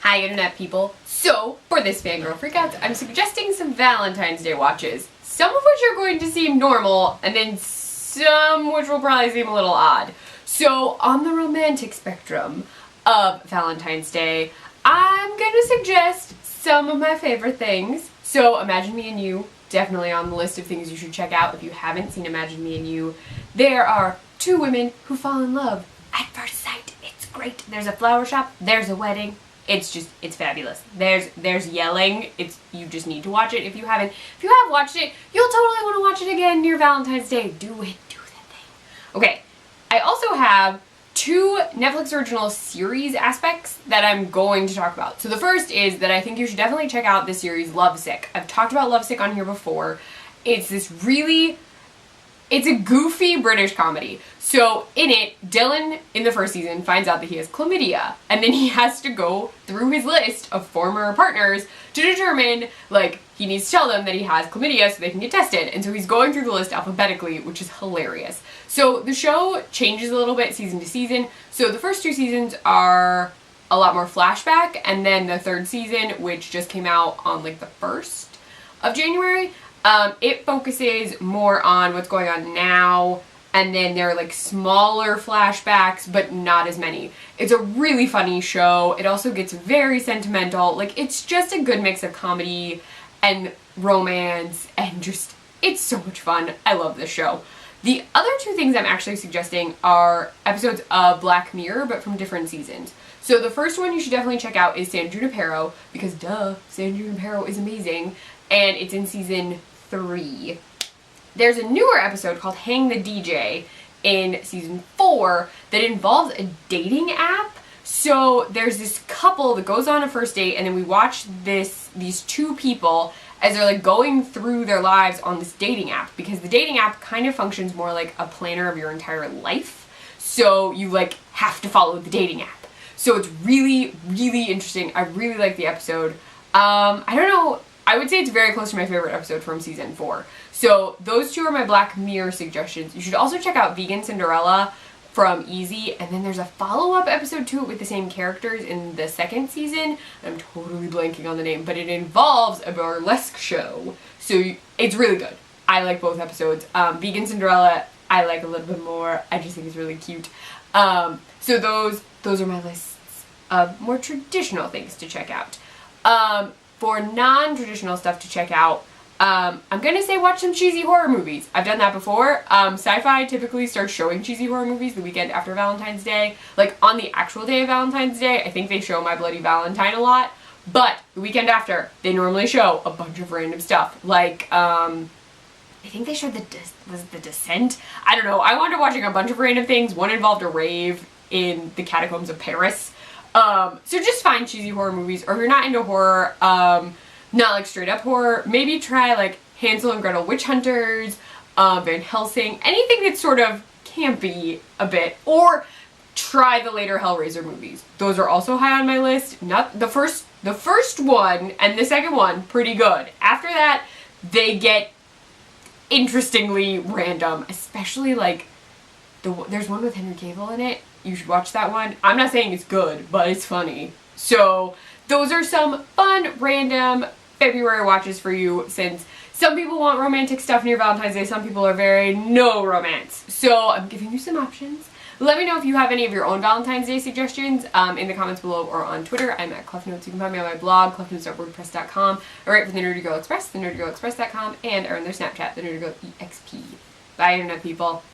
Hi internet people. So, for this Fangirl Freakouts, I'm suggesting some Valentine's Day watches. Some of which are going to seem normal, and then some which will probably seem a little odd. So, on the romantic spectrum of Valentine's Day, I'm gonna suggest some of my favorite things. So, Imagine Me and You, definitely on the list of things you should check out if you haven't seen Imagine Me and You. There are two women who fall in love at first sight. It's great. There's a flower shop, there's a wedding. It's fabulous. There's yelling. You just need to watch it if you haven't. If you have watched it, you'll totally want to watch it again near Valentine's Day. Do it. Do that thing. Okay. I also have two Netflix original series aspects that I'm going to talk about. So the first is that I think you should definitely check out the series Lovesick. I've talked about Lovesick on here before. It's a goofy British comedy. So in it, Dylan in the first season finds out that he has chlamydia, and then he has to go through his list of former partners to determine, like, he needs to tell them that he has chlamydia so they can get tested. And so he's going through the list alphabetically, which is hilarious. So the show changes a little bit season to season. So the first two seasons are a lot more flashback, and then the third season, which just came out on like the 1st of January, it focuses more on what's going on now, and then there are like smaller flashbacks, but not as many. It's a really funny show. It also gets very sentimental. Like, it's just a good mix of comedy and romance, and just, it's so much fun. I love this show. The other two things I'm actually suggesting are episodes of Black Mirror, but from different seasons. So the first one you should definitely check out is San Junipero, because duh, San Junipero is amazing, and it's in season 3. There's a newer episode called Hang the DJ in season 4 that involves a dating app. So there's this couple that goes on a first date, and then we watch these two people as they're like going through their lives on this dating app, because the dating app kind of functions more like a planner of your entire life. So you like have to follow the dating app. So it's really, really interesting. I really like the episode. I don't know. I would say it's very close to my favorite episode from season 4. So those two are my Black Mirror suggestions. You should also check out Vegan Cinderella from Easy, and then there's a follow-up episode to it with the same characters in the second season. I'm totally blanking on the name, but it involves a burlesque show. So it's really good. I like both episodes. Vegan Cinderella, I like a little bit more. I just think it's really cute. So those are my lists of more traditional things to check out. For non-traditional stuff to check out, I'm gonna say watch some cheesy horror movies. I've done that before. Sci-Fi typically starts showing cheesy horror movies the weekend after Valentine's Day. Like, on the actual day of Valentine's Day, I think they show My Bloody Valentine a lot. But the weekend after, they normally show a bunch of random stuff. Like, I think they showed The Descent? I don't know. I wound up watching a bunch of random things. One involved a rave in the catacombs of Paris. So just find cheesy horror movies, or if you're not into horror, not like straight up horror, maybe try like Hansel and Gretel Witch Hunters, Van Helsing, anything that's sort of campy a bit, or try the later Hellraiser movies. Those are also high on my list. Not the first one and the second one, pretty good. After that, they get interestingly random, especially like there's one with Henry Cavill in it. You should watch that one. I'm not saying it's good, but it's funny. So those are some fun, random February watches for you, since some people want romantic stuff near Valentine's Day, some people are very no romance. So I'm giving you some options. Let me know if you have any of your own Valentine's Day suggestions in the comments below or on Twitter. I'm at ClefNotes. You can find me on my blog, clefnotes.wordpress.com. I write for the Nerdy Girl Express, thenerdygirlexpress.com, and I run their Snapchat, the Nerdy Girl EXP. Bye, internet people.